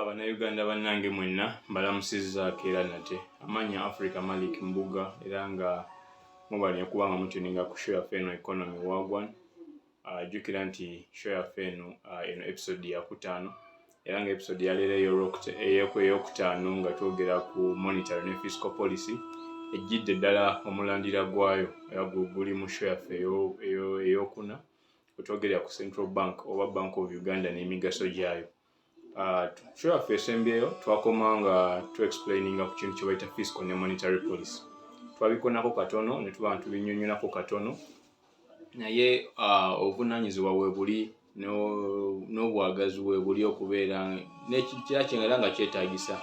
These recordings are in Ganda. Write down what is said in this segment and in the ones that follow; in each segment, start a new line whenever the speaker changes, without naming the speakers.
Bannayuganda bannange mwenna mbalamusizzaako era nate amanya Africa Malik Mbuga era nga mubalya kuba nga mutuninga ku show yaffe eno Economy Wagwan. Jjukira nti show yaffe eno episode ya 5 era nga episode ya leero ey'okutaano nga twogera ku monetary ne fiscal policy ejjidde ddala omulandira gwayo era guli mu show yaffe ey'okuna otwogerera ku Central Bank oba Bank of Uganda n'emigaso gyayo. Show yaffe esembyeyo twakoma nga tu-explaininga ku kintu kye bayita fiscal ne monetary policy. Twabikonako katono ne tuba tubinnyonnyolako katono naye obuvunaanyizibwa we buli n'obwagazi we buli okubeera n'ekyakyengera nga kyetaagisa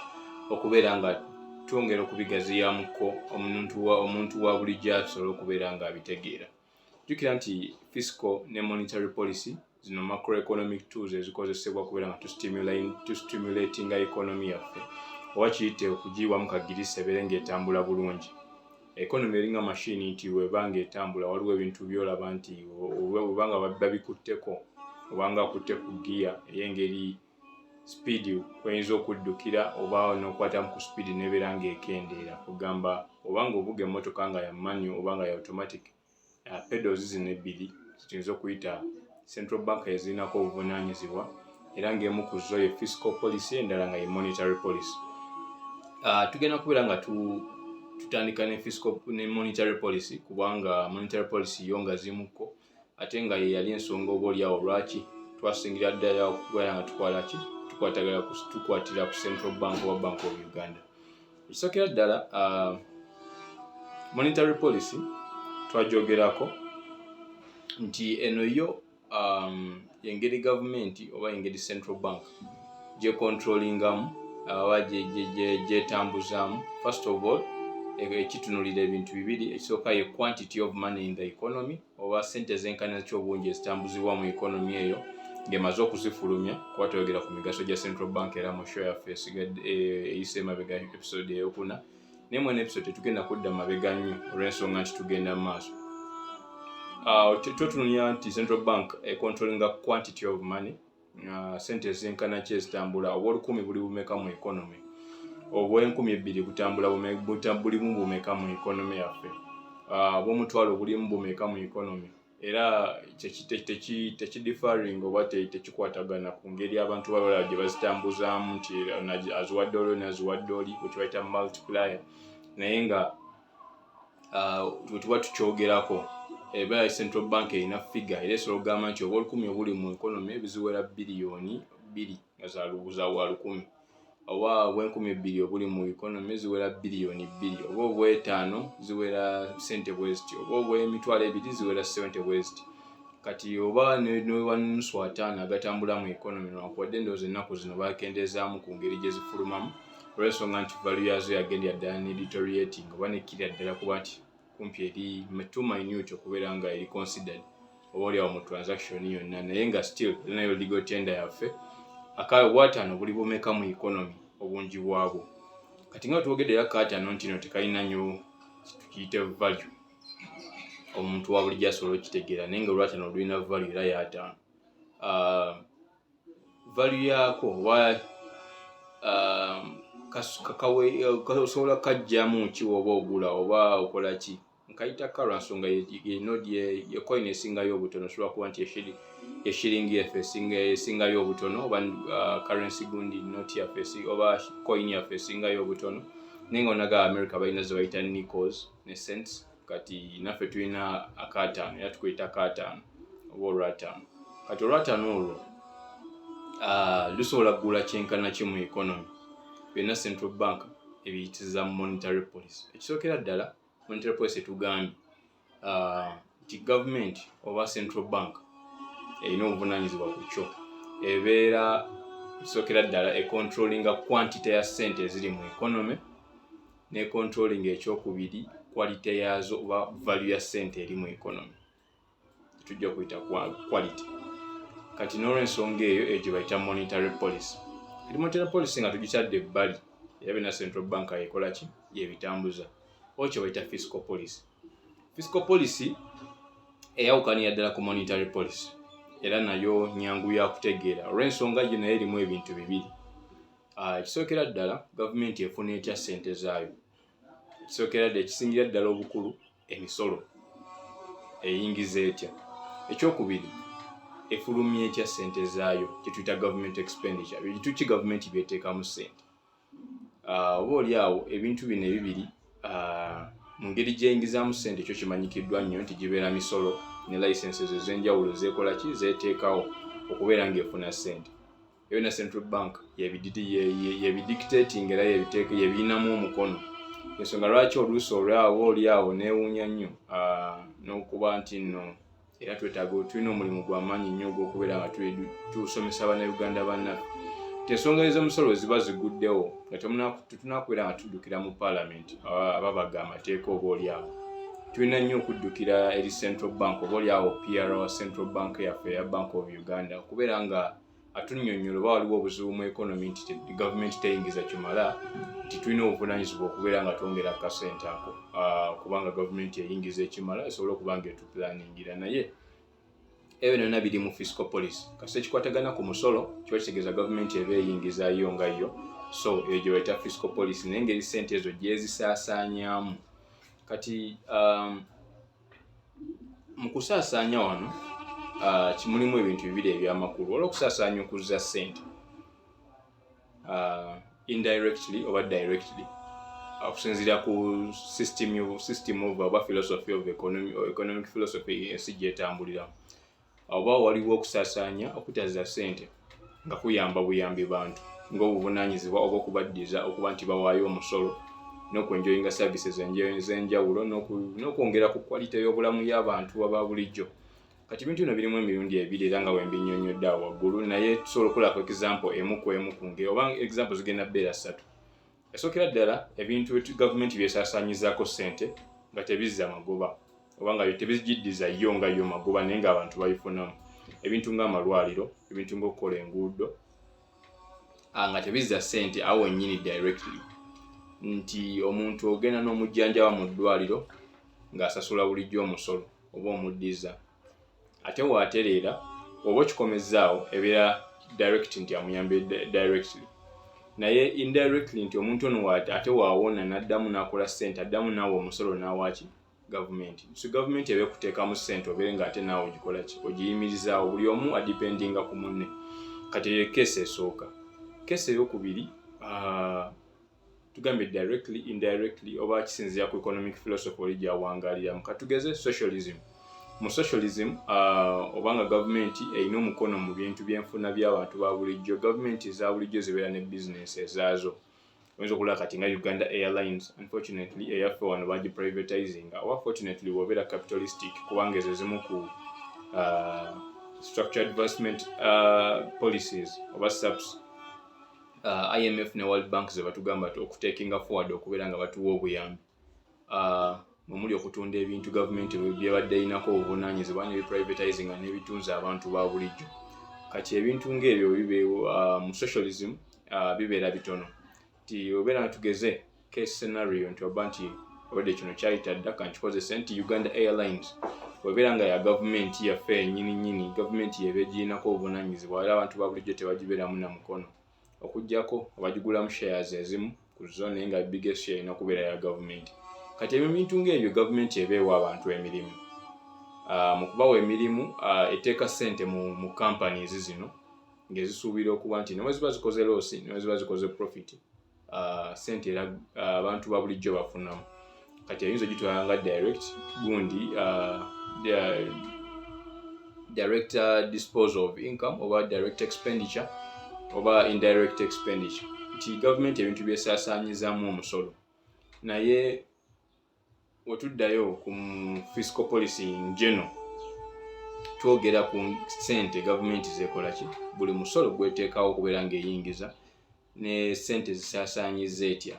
okubeera nga twongera okubigaziyaamuko omuntu wa bulijjo asobola okubeera nga abitegeera. Jjukira nti fiscal ne monetary policy zino macroeconomic tools ezikozesebwa okubeera nga tustimulatinga economy yaffe oba kiyite okugiyiwamu kagirisi ebeere ng'etambula bulungi. Economy eringa machine nti webanga etambula waliwo ebintu byolaba nti webanga babikutteko obanga akutte ku gear ey'engeri speed kweyinza okuddukira oba n'okwatamu ku speed n'ebeera ng'ekendeera kugamba obanga ovuga emmotoka nga ya manual obanga ya automatic pedals zino ebbiri zituyinza okuyita Central Bank ezirinako obuvunaanyizibwa era ng'emu ku zo ye fiscal policy endala nga ye monetary policy. Tugenda kubeera nga tutandika ne fiscal ne monetary policy kubanga monetary policy yo nga zimuko ate nga ye yali ensonga oba oliawo lwaki twasingira ddala okubeera nga tukwatira ku Central Bank oba Bank of Uganda. Ekisookera ddala monetary policy twagyogerako nti eno yo engeri gavumenti oba engeri Central Bank gye controllingamu oba gyetambuzaamu. First of all ekitunulira ebintu bibiri, ekisooka ye quantity of money in the economy oba sente zenkana ky'obungi ezitambuzibwa mu economy eyo ng'emaze okuzifulumya kuba tuyogera ku migaso gya Central Bank era mu show yaffe esigadde eyise emabega episode ey'okuna naye mwene episode tugenda kudda mabega nnyo olw'ensonga nti tugenda mu maaso. Tutunulira nti Central Bank controllinga quantity of money, sente zenkana ki ezitambula oba 10 buli bumeka mu economy oba 20,000 bulimu bumeka mu economy yaffe oba omutwalo bulimu bumeka mu economy era tekidiffaring oba tekikwatagana ku ngeri abantu balala gye bazitambuzaamu nti aziwadde oli naziwadde oli kwe bayita multiplier naye nga tuba tukyogerako eba Central Bank erina figure era esobola okugamba nti oba 10 obuli mu economy biziwera biliyoni 2 nga za 10 oba 10,000 obuli mu economy ziwera biliyoni 2 oba 5 ziwera sente bweziti oba emitwalo 2 ziwera sente bweziti. Kati oba n'ewanusu 5 agatambula mu economy nakwadde ndowooza ennaku zino bakendezaamu ku ngeri gye zifulumamu olw'ensonga nti value yazo yagendera ddala ne deteriorating oba nekkirira ddala kuba nti kumpi eri too minute okubeera nga eri considered oba oliawo mu transaction yonna naye nga still nayo legal tender yaffe akawe 5 buli bumeka mu economy obungi bwabwo. Kati nga twogedde akaatano nti no tekalina nnyo tukiyite value omuntu wa bulijjo asobola okitegeera naye nga olwatano lulina value era y'ataano. Value yaako oba kasobola kajjamu ki oba ogula oba okola ki nkayita kalwa nsonga ye coin esingayo obutono osobola kuba nti eshiringi yaffe esingayo obutono oba currency gundi note yaffe oba coin yaffe esingayo obutono naye nga onaga America balina ze bayita nickels ne cents kati naffe tulina akaatano era tukuyita akaatano oba olwataano. Kati olwataano olwo lusobola kugula kyenkana ki mu economy byonna Central Bank ebiyitiza monetary policy. Ekisookera ddala monetary policy tugambye nti government oba Central Bank erina obuvunaanyizibwa ku kyo ebeera ekisookera ddala controllinga quantity ya sente eziri mu economy ne controlling ekyokubiri quality yazo oba value ya sente eri mu economy tujja kuyita quality. Kati n'olw'ensonga eyo gye bayita monetary policy. Monetary policy nga tugitadde ebbali era byonna Central Bank yekola ki yebitambuza okyo bayita fiscal policy. Fiscal policy eyawukanira ddala ku monetary policy era nayo nyangu ya kutegeera olw'ensonga gye nayo erimu ebintu bibiri. Ekisookera ddala gavumenti efuna etya ssente zaayo. Ekisookera ddala ekisingira ddala obukulu emisolo eyingiza etya. Ekyokubiri efulumya etya ssente zaayo kye tuyita government expenditure. Bintu ki gavumenti byeteekamu ssente? Oba oliawo ebintu bino ebibiri mu ngeri gyeyingizaamu ssente ekyo kimanyikiddwa nnyo nti gibeera misolo ne licenses ez'enjawulo zeekola ki zeeteekawo okubeera ng'efuna ssente. Eyo na Central Bank yebidictating era yebiyinamu omukono. Ensonga lwaki oluusi olwawo oliawo neewuunya nnyo n'okuba nti nno era tulina omulimu gw'amaanyi nnyo ogw'okubeera nga tusomesa bannayuganda bannaffe. Ensonga ez'omusolo ziba ziguddewo nga tetunakubeera nga tuddukira mu Parliament ababaga amateeka oba oliawo. Tulina nnyo okuddukira eri Central Bank oba oliawo PR wa Central Bank yaffe eya Bank of Uganda okubeera nga atunnyonnyola oba waliwo obuzibu mu economy nti gavumenti teyingiza kimala, nti tulina obuvunaanyizibwa okubeera nga twongera akasente ako kubanga gavumenti eyingiza ekimala esobole okuba nga etupulaningira. Naye ebyo byonna biri mu fiscal policy. Kasi ekikwatagana ku musolo kiba kitegeeza gavumenti eba eyingizaayo nga yo, so eyo gye bayita fiscal policy, naye ngeri ssente ezo gyezisaasaanyaamu. Kati mu kusaasaanya wano mulimu ebintu bibiri eby'amakulu. Waliwo okusaasaanya okuzza ssente indirectly oba directly okusinziira ku system oba philosophy of economic philosophy ensi gyetambuliramu. Oba waliwo okusaasaanya okutazza ssente nga kuyamba buyambi bantu ng'obuvunaanyizibwa oba okubaddiza okuba nti bawaayo omusolo n'okwenjoyinga services ez'enjawulo n'okwongera ku quality y'obulamu y'abantu aba bulijjo. Kati bintu bino birimu emirundi ebiri era nga wembinnyonnyodde awo waggulu, naye tusobola okulako example emu ku emu ku ngeri oba example zigenda bbeera ssatu. Esookera ddala ebintu gavumenti byesaasaanyizaako ssente nga tebizza magoba oba nga tebizigiddiza yo nga yo magoba naye ng'abantu babifunamu. Ebintu ng'amalwaliro, ebintu ng'okukola enguudo nga tebizza ssente awo wennyini directly, nti omuntu ogenda n'omujjanjaba mu ddwaliro ng'asasula bulijjo omusolo oba omuddiza. Ate waatereera oba okikomezzaawo ebeera direct nti amuyambye directly, naye indirectly nti omuntu ono ate waawona n'addamu n'akola ssente, addamu n'awa omusolo n'awaaki gavumenti. So gavumenti eba ekuteekamu ssente obeere ng'ate naawe ogikola ki, ogiyimirizaawo, buli omu adipendinga ku munne. Kati eyo keesi esooka. Keesi ey'okubiri tugambye directly, indirectly oba kisinziira ku economic philosophy oli gy'awangaaliramu. Katugeze socialism. Mu socialism obanga gavumenti erina omukono mu bintu by'enfuna by'abantu ba bulijjo, gavumenti eza bulijjo zibeera ne bizinesi ezaazo. Oyinza okulaba kati nga Uganda Airlines, unfortunately eyaffe wano bagi privatizing, oba fortunately bw'obeera capitalistic kubanga ezo zimu ku structured investment policies oba SAPs. IMF ne World Bank ze batugamba okutekinga forward okubeera nga batuwa obuyambi. Mumuli okutunda ebintu gavumenti byebadde erinako obuvunaanyizibwa n'ebiprivatizing n'ebitunza abantu ba bulijjo. Kati ebintu ng'ebyo mu socialism bibeera bitono. Nti obeera nga tugeze case scenario nti oba nti obadde kino kyayita dda kankikozese nti Uganda Airlines obeera nga ya gavumenti yaffe ennyini gavumenti yeba egirinako obuvunaanyizibwa era abantu ba bulijjo tebagibeeramu na mukono. Okuggyako abagigulamu shares ezimu ku zo naye nga biggest share erina okubeera ya gavumenti. Kati ebintu ng'ebyo gavumenti eba ewa abantu emirimu. Mu kubawa emirimu eteeka ssente mu companies zino ng'ezisuubira okuba nti ne ziba zikoze loss ne ziba zikoze profit, ssente era abantu ba bulijjo bafunamu. Kati eyinza ogitwala nga direct, gundi direct disposal of income oba direct expenditure oba indirect expenditure, nti gavumenti ebintu byesaasaanyizaamu omusolo. Naye wetuddayo ku fiscal policy in general twogera ku ssente gavumenti zekola ki, buli musolo gweteekawo okubeera ng'eyingiza ne ssente zisaasaanyiza etya.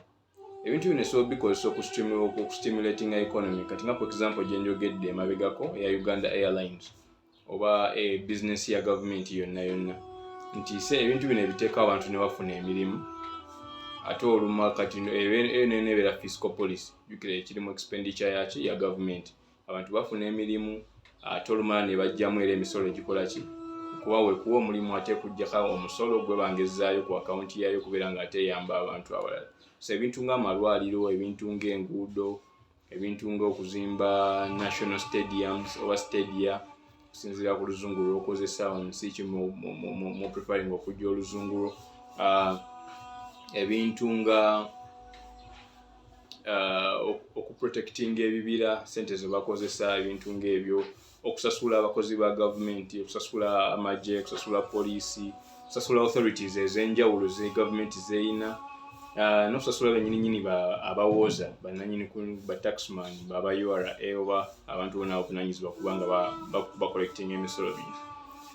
Ebintu bino esobola bikozesa okustimulating economy. Kati nga for example gye njogedde emabegako eya Uganda Airlines oba business ya gavumenti yonna nti ebintu bino ebiteekawo abantu ne bafuna emirimu. Ate oluma kati ebeera fiscal policy jukira ekirimu expenditure yaki ya gavumenti, abantu bafuna emirimu ate olumala ne bajjamu era emisolo egikola ki kuba wekuwa omulimu ate kujjako omusolo gwe bangezaayo ku akawunti yayo kubeera nga ate eyamba abantu abalala. So ebintu ng'amalwaliro, ebintu ng'enguudo, ebintu ng'okuzimba national stadiums oba stadia kusinziira ku luzungu lw'okozesa omusi ki mu preferring okujja oluzungu ebintu nga okuprotectinga ebibira, sente ze bakozesa, ebintu ng'ebyo, okusasula abakozi ba gavumenti, okusasula amagye, okusasula poliisi, okusasula authorities ez'enjawulo ze gavumenti zeyina, n'okusasula bennyininyini abawooza bannanyini ba taxman baba URA oba abantu bonna abavunaanyizibwa kubanga bacollecting emisolo bino.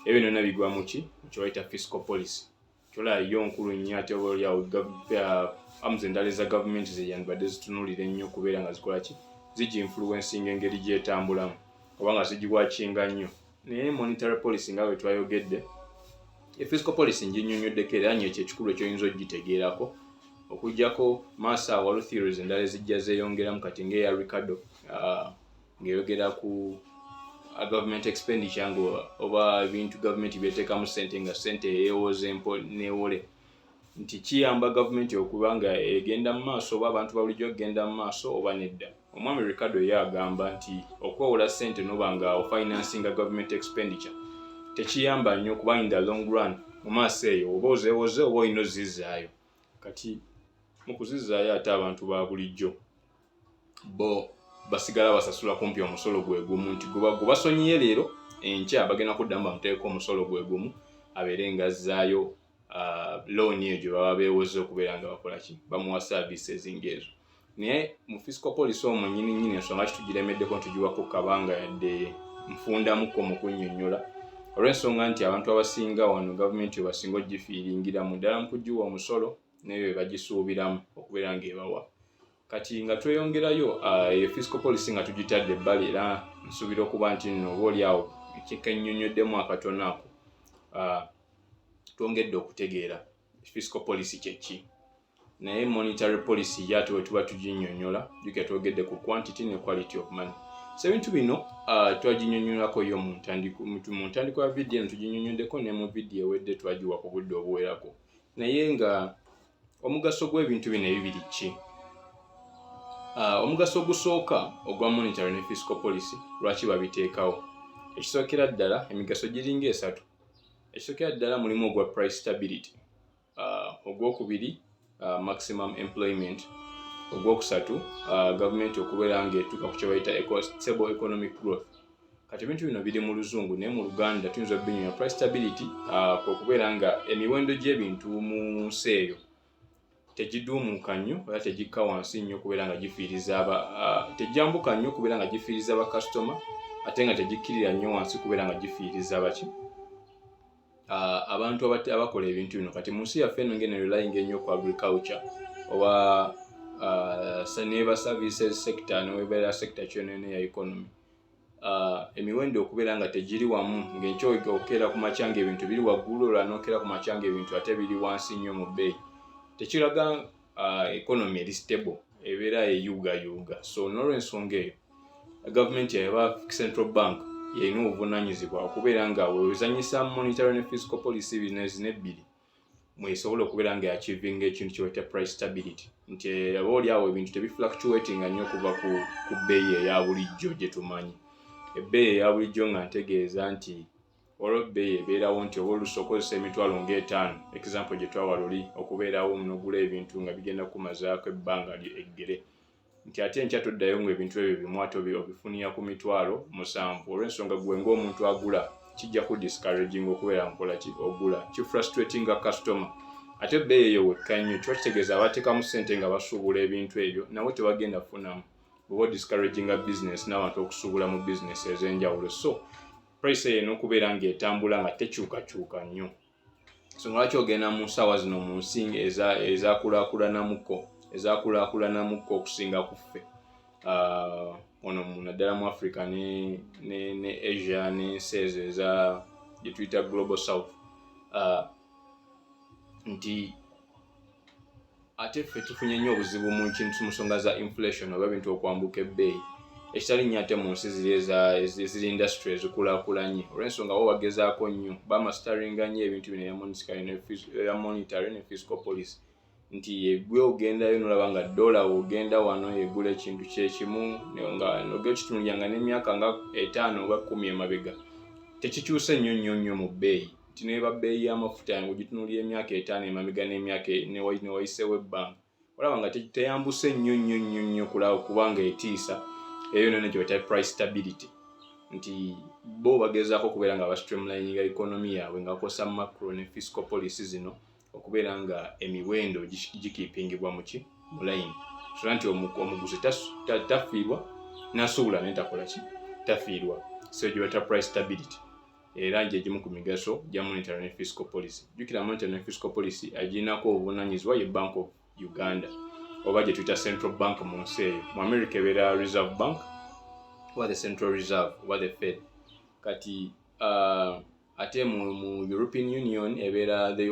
Ebyo byonna bigwa mu ki bayita fiscal policy. Kyolaba yo nkulu nnyo ate oba oliawo amuze endala eza gavumenti zeyandibadde zitunuulira ennyo okubeera nga zikola ki zigi-influencing engeri gyetambulamu kubanga zigibwakinga nnyo. Naye monetary policy nga bwe twayogedde, fiscal policy nginnyonnyoddeko era nnyo ekyo ekikulu ekyoyinza okugitegeerako okuggyako maaso theories endala ezijja zeeyongeramu kati ng'eya Ricardo ng'eyogera ku government expenditure oba ebintu gavumenti byeteekamu ssente nga ssente eyeewooza neewole nti kiyamba gavumenti okuba nga egenda mu maaso oba abantu babulijjo okugenda mu maaso oba nedda. Omwami Ricardo ye agamba nti okwewola ssente n'oba nga ofinancinga government expenditure tekiyamba nnyo kuba in the long run mu maaso eyo oba ozeewoze oba olina ozizaayo. Kati mu kuzizaayo ate abantu ba bulijjo bo basigala basasula kumpi omusolo gwe gumu nti gwe basonyiye leero enkya bagenda kuddamu bamuteeko omusolo gwe gumu abeere nga azzaayo loan eyo gye baba beewoze okubeera nga bakola ki bamuwa services ng'ezo. Naye mu fiscal policy omwo nnyini ensonga kitugiremeddeko ntugiwako kabanga yadde nfundamukko mu kunnyonnyola olw'ensonga nti abantu abasinga wano gavumenti we basinga ogifiiringiramu ddala mu kugiwa omusolo n'ebyo bye bagisuubiramu okubeera ng'ebawa. Kati nga tweyongerayo fiscal policy nga tugitadde ebbali era nsuubira okuba nti nno oba oliawo ekikennyonnyoddemu akatono ako twongedde okutegeera fiscal policy kye ki. Naye monetary policy yate we tuba tuginnyonnyola jjukira twogedde ku quantity ne quality of money. So ebintu bino twaginnyonnyolako yo mu ntandiko ya vidiyo eno tuginnyonnyoddeko ne mu vidiyo ewedde twagiwa ku budde obuwerako. Naye nga omugaso gw'ebintu bino ebibiri ki? Omugaso ogusooka ogwa monetary ne fiscal policy lwaki babiteekawo? Ekisookera ddala emigaso giringa esatu. Ekisookera ddala mulimu ogwa price stability, ogwokubiri maximum employment, ogwokusatu gavumenti okubeera ng'etuuka ku kye bayita stable economic growth. Kati ebintu bino biri mu luzungu naye mu Luganda tuyinza obbinnya price stability okubeera nga emiwendo gy'ebintu mu nsi eyo tegiduumuuka nnyo oba tegikka wansi nnyo okubeera nga gifiiriza tejjambuka nnyo okubeera nga gifiiriza bakasitoma ate nga tegikkirira nnyo wansi kubeera nga gifiiriza abantu abakola ebintu bino. Kati mu nsi yaffe eno ngene relying ennyo ku agriculture oba neba services sector newebeera sector kyonene ya economy, emiwendo okubeera nga tegiri wamu ng'enkya okera ku makya ng'ebintu biri waggulu olwa n'okera ku makya ng'ebintu ate biri wansi nnyo mu bbeeyi tekiraga economy eri stable ebeera eyuugayuuga. So n'olw'ensonga eyo gavumenti eba central bank yalina obuvunaanyizibwa okubeera nga wezanyisa monetary ne fiscal policy zino ebbiri mwesobola okubeera nga achieving ekintu kye bayita price stability nti aba oliawo ebintu tebifluctuatinga nnyo okuva ku bbeeyi eya bulijjo gye tumanyi. Ebbeeyi eya bulijjo nga ntegeeza nti olwo ebbeeyi ebeerawo nti oba oluusi okozesa emitwalo ng'etaano example gye twawa luli okubeerawo n'ogula ebintu nga bigenda kumazaako ebbanga eggere nti ate enkya toddayo ng'ebintu ebyo bimu ate obifunira ku mitwalo 7 olw'ensonga gwe ng'omuntu agula kijja ku discouraging okubeera nkola ki ogula kifrustrating a customer ate ebbeeyi eyo wekka nnyo kiba kitegeeza abateekamu ssente nga basuubula ebintu ebyo nabo tebagenda kufunamu oba discouraging a business n'abantu okusuubula mu business ez'enjawulo. So price eyo n'okubeera ng'etambula nga tekyukakyuka nnyo. So lwaki ogenda mu ssaawa zino mu nsi ezaakulaakulanamukko okusinga ku ffe ono naddala mu Africa ne Asia n'ensi ezo gye tuyita global south nti ate ffe tufunye nnyo obuzibu mu nsonga za inflation oba ebintu okwambuka ebbeeyi ekitali nnyo ate mu nsi ziri industry ezikulaakulanye olw'ensonga bo bagezaako nnyo bamasteringa nnyo ebintu bino ya monetary ne fiscal policy nti gwe ogendayo n'olaba nga dola ogenda wano egula ekintu kyekimu nga nogekitunulyanga n'emyaka nga 5 oba 10 emabega tekikyuse nnyo mu bbeeyi nti neba bbeeyi y'amafuta yange ogitunulya emyaka 5 emabega n'emyaka newayiseewo ebbanga olaba nga teyambuse nnyo kubanga etiisa eyo nene gye bata price stability nti bo bagezaako okubeera nga streamlining economy yaabwe nga bakozesa macro ne fiscal policy zino okubeera nga emiwendo gikipingibwa mu line so nti omuguzi tafiirwa n'asuubula naye takola ki tafiirwa so gye bata price stability era nje egimu ku migaso gya monetary ne fiscal policy jjukira monetary ne fiscal policy agirinako obuvunaanyizibwa ye Bank of Uganda oba gye tuyita central bank mu nsi eyo mu America ebeera reserve bank oba the central reserve oba the Fed kati ate mu European Union ebeera the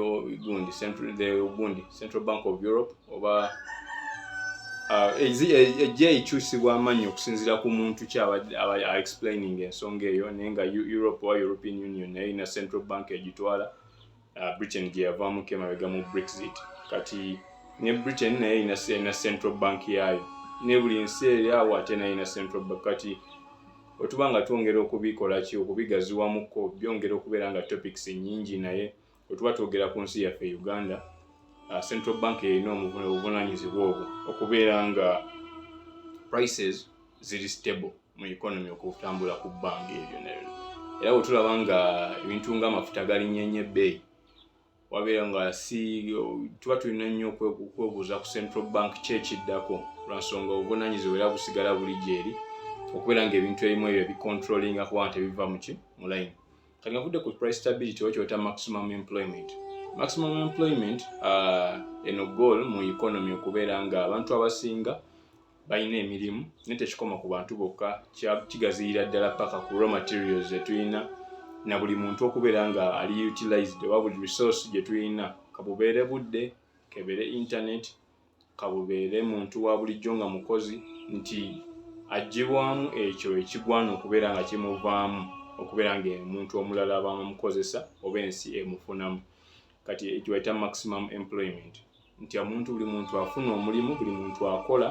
central bank of Europe oba ejja ekyusibwa amanyi okusinziira ku muntu kyaba explaining ensonga eyo naye nga Europe oba European Union nayo ina central bank egitwala Britain gye yavaamu emabega mu Brexit kati ne Britain nayo ina central bank yayo ne buli nsi eri awo ate nayo ina central bank kati otubanga twongera okubikola okubigaziwamuko byongera okubeera nga topics nyingi naye otuba twogera ku nsi yaffe Uganda central bank erina obuvunaanyizibwa obwo okubeera nga prices ziri stable mu economy okutambula ku bbanga eryo era bwetulaba nga ebintu ng'amafuta galinnye nnyo ebbeeyi wabeera nga tuba tulina nnyo okwebuuza ku central bank kyekiddako lwansonga obuvunaanyizibwa era busigala buli gyeri okubeera nga ebintu ebimu ebyo bicontrollinga kuba nti biva mu line kati nga vudde ku price stability okyota maximum employment eno goal mu economy okubeera nga abantu abasinga balina emirimu naye tekikoma ku bantu bokka kigaziyira ddala paka ku raw materials zetulina na buli muntu okubeera nga ali utilized oba buli resource gye tulina kabubeere budde kebeere internet kabubeere muntu wa bulijjo nga mukozi nti agibwamu ekyo ekigwana okubeera nga kimuvaamu okubeera nga omuntu omulala abamukozesa oba ensi emufunamu kati ekyo bayita maximum employment nti buli muntu afuna omulimu buli muntu akola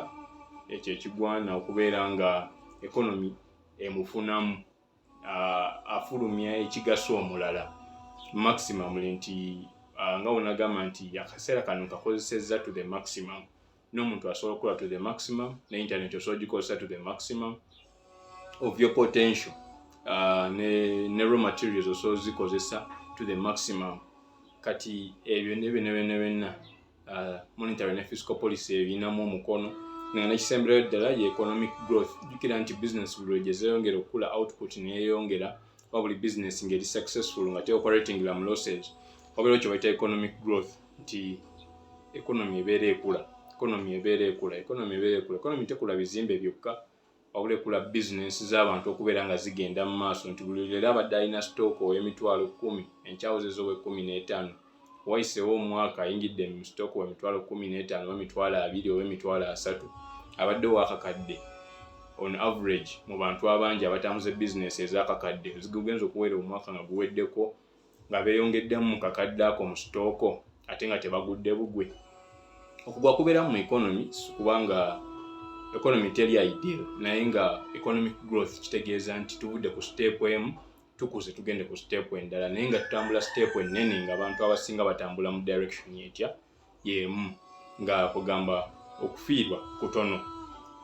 ekyo ekigwana okubeera nga economy emufunamu afulumya ekigaso omulala maximum nti nga onagamba nti akaseera kano kakozesezza to the maximum n'omuntu asobola okukola to the maximum ne internet osobola gikozesa to the maximum of your potential ne raw materials osobola zikozesa to the maximum kati ebyo nebyo monetary ne fiscal policy ebinamu omukono nga nekisemberayo ddala ye economic growth jjukira nti business buli gye zeeyongera okukula output neyeyongera oba buli business ngeri successful nga operating la losses obeera kyo bayita economic growth nti economy ebeera ekula economy tekula bizimbe byokka wabula ekula business z'abantu okubeera nga zigenda mu maaso nti buli leero abadde alina stock ow'emitwalo 10 enkyawuzezo ow'e15 wayiseewo omwaka ayingidde mu stock ow'emitwalo 15 oba emitwalo 20 oba emitwalo 3 abadde wakakadde on average mu bantu abangi abatambuza business ez'akakadde zigugenza okuwera omwaka nga guweddeko nga beeyongeddemu mu kakadde ako mu stock ate nga tebagudde bugwe okugwa kubeera mu economy kubanga economy teri ideal naye nga economic growth kitegeeza nti tuvudde ku step emu tukuze tugende ku step endala naye nga tutambula step ennene nga abantu abasinga batambula mu direction yetya yemu nga kugamba okufiirwa kutono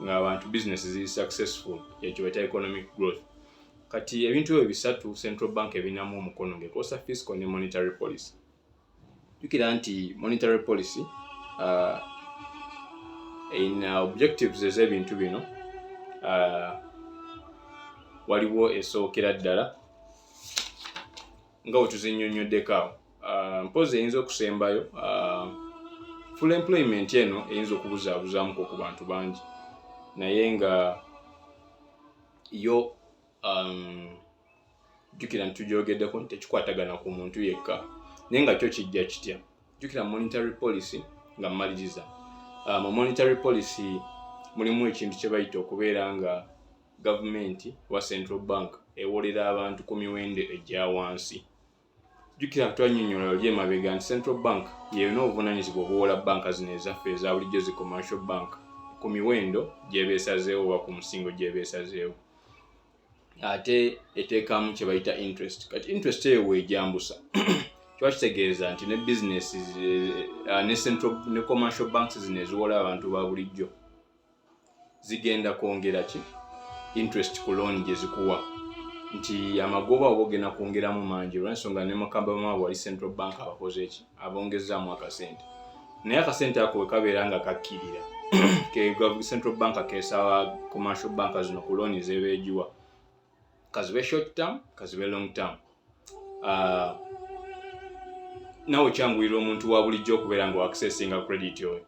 nga abantu business ziri successful ekyo bayita economic growth kati ebintu ebyo bisatu central bank ebinamu omukono ng'ekozesa fiscal ne monetary policy jjukira nti monetary policy ina objectives ez'ebintu bino waliwo esookera ddala nga wetuzinnyonnyoddeko awo mpozi eyinza okusembayo full employment eno eyinza okubuzaabuzamuko ku bantu bangi naye nga yo jjukira nti tugyogeddeko nti tekikwatagana ku muntu yekka naye nga kyo kijja kitya jjukira monetary policy nga mmaliriza mu monetary policy mulimu ekintu kye bayita okubeera nga government wa central bank ewolera abantu ku miwendo egya wansi. Jukira twanyonnyola oli emabega nti central bank yeyina obuvunaanyizibwa obuwola banka zino ezaffe eza bulijjo zi commercial bank ku miwendo gyebeesazeewo oba ku musingo gyebeesazeewo. Ate eteekamu kye bayita interest. Kati interest eyo weegyambusa kiba kitegeeza nti ne business ne commercial banks zino eziwola abantu ba bulijjo zigenda kwongera ki interest ku loan gye zikuwa, nti amagoba oba ogenda kwongeramu mangi olw'ensonga ne mukambama wali central bank abakoze eki abongezaamu akasente, naye akasente ako we kabeera nga kakkirira central bank keesaba commercial bank zino ku loan zebeegiwa, kazibe short term kazibe long term. Nawe kyanguyira omuntu wa bulijjo okubeera nga accessinga credit yo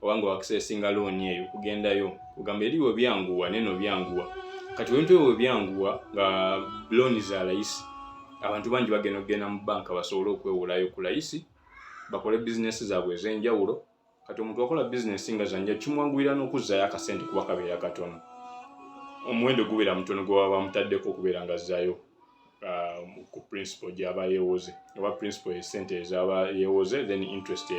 oba nga accessinga loan eyo kugendayo kugamba eriwo byanguwa neno byanguwa. Kati ebintu ebyo byanguwa nga loan za layisi abantu bangi bagenda okugenda mu banka basobole okwewolayo ku layisi bakole business zaabwe ez'enjawulo. Kati omuntu akola business nga zanja kimwanguyira n'okuzzaayo akasente kuba kabeera katono, omuwendo gubeera mutono gwe baba bamutaddeko okubeera nga azzaayo ku principal gy'aba yeewoze oba principal esente ezaba yeewoze then interest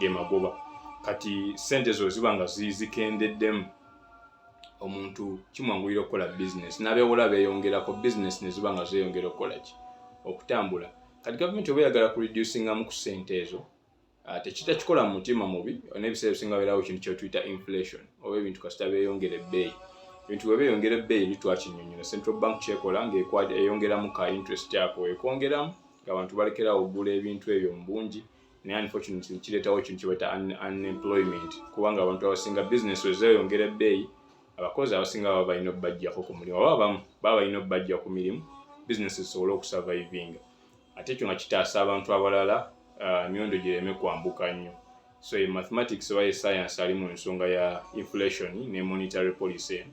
ge magoba. Kati sente zo ziba nga zikendeddemu omuntu kimwanguyira okukola business n'abeewola beeyongerako business ne ziba nga zeeyongera okukola ki okutambula. Kati gavumenti oba eyagala ku reducingamu ku sente ezo tekitakikola mu mutima mubi, n'ebiseera ebisinga beerawo ekintu kye tuyita inflation oba ebintu kasita beeyongera ebbeeyi. Ebintu bwe beeyongera ebbeeyi litwakinnyonnyola central bank kyekola ng'eyongeramu ka interest yako ekwongeramu ng'abantu balekerawo okugula ebintu ebyo mu bungi, naye unfortunately kireetawo ekintu kye bayita unemployment kubanga abantu abasinga business we zeeyongera ebbeeyi abakozi abasinga baba balina obbajjako ku mulimu oba abamu baba balina obbajja ku mirimu business zisobole okusurvivinga. Ate ekyo nga kitaasa abantu abalala emyondo gireme kwambuka nnyo. So mathematics oba science ali mu nsonga ya inflation ne monetary policy.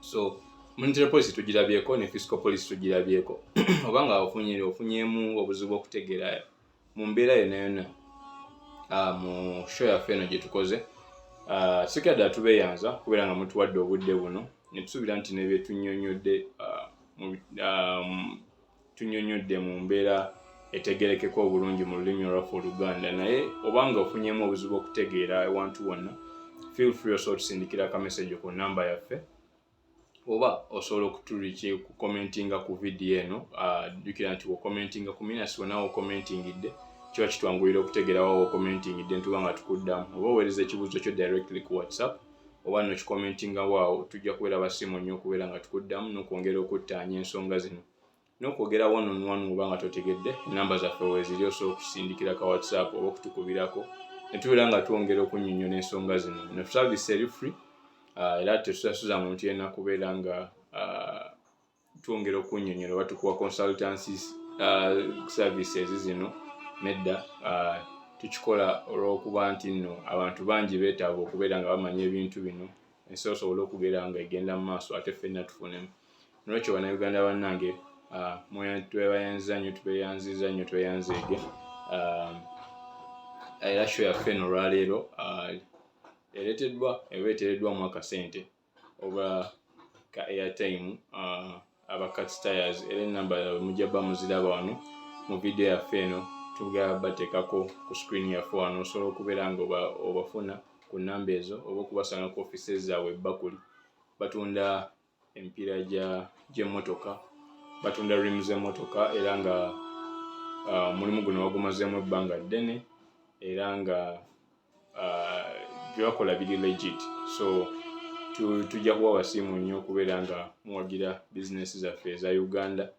So monetary policy tugirabyeko ne fiscal policy tugirabyeko obanga ofunyeemu obuzibu okutegeera mu mbeera yonna mu show yaffe eno gye tukoze sikadde tubeeyanza kubeera nga mutuwadde obudde buno ne tusuubira nti ne bye tunnyonnyodde mu mbeera etegerekeko obulungi mu lulimi olwaffe Oluganda, naye obanga ofunyeemu obuzibu okutegeera ewantu wonna feel free osobola otusindikira ka message ku namba yaffe oba osobola ku commentinga ku video eno. Jjukira nti commentinga ku minus wonna commentingidde kiba kitwanguyira okutegeera wawo commentingidde ntuba nga tukuddamu, oba oweereza ekibuuzo kyo directly ku WhatsApp oba no kikomentinga waawo tujja kubeera basiimo nnyo okubeera nga tukuddamu n'okwongera okuttaanya ensonga zino n'okwogera one on one oba nga totegedde. Enamba zaffe weeziri osobola okusindikira ka WhatsApp oba okutukubirako ne tubeera nga twongera okunnyonnyola ensonga zino. Ne service eri free era tetusasuza muntu yenna kubeera nga twongera okunnyonnyola oba tukuwa consultancy services zino. Nedda tukikola olw'okuba nti nno abantu bangi beetaaga okubeera nga bamanya ebintu bino ensi osobola okubeera nga egenda mu maaso ate ffenna tufunemu. Nolwekyo bannayuganda bannange twebayanziza nnyo tweyanzeege era show yaffe eno olwaleero eteereddwamu akasente oba ka airtime aba Catstayers era ennamba yaabwe mujja bba muziraba wano mu video yaffe eno tugenda bateekako ku screen yaffe wano. Osobola okubeera nga obafuna ku nnamba ezo oba okubasanga ku offices zaabwe Bakuli. Batunda emipiira gy'emmotoka, batunda rims z'emmotoka era nga mulimu guno bagumazeemu ebbanga ddene era nga bye bakola biri legit. So tujja kuba basiimu nnyo okubeera nga muwagira bizinesi zaffe eza Uganda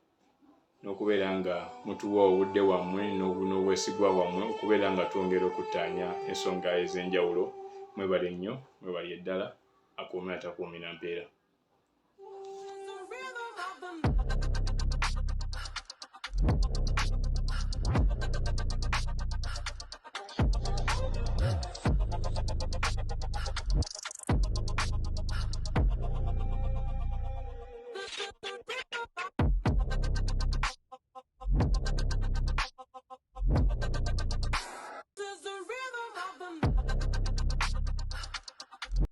n'okubeera nga mutuwa obudde bwammwe n'obwesigwa bwammwe okubeera nga twongera okuttaanya ensonga ez'enjawulo. Mwebale nnyo, mwebale ddala, akuumira takuumira mpeera.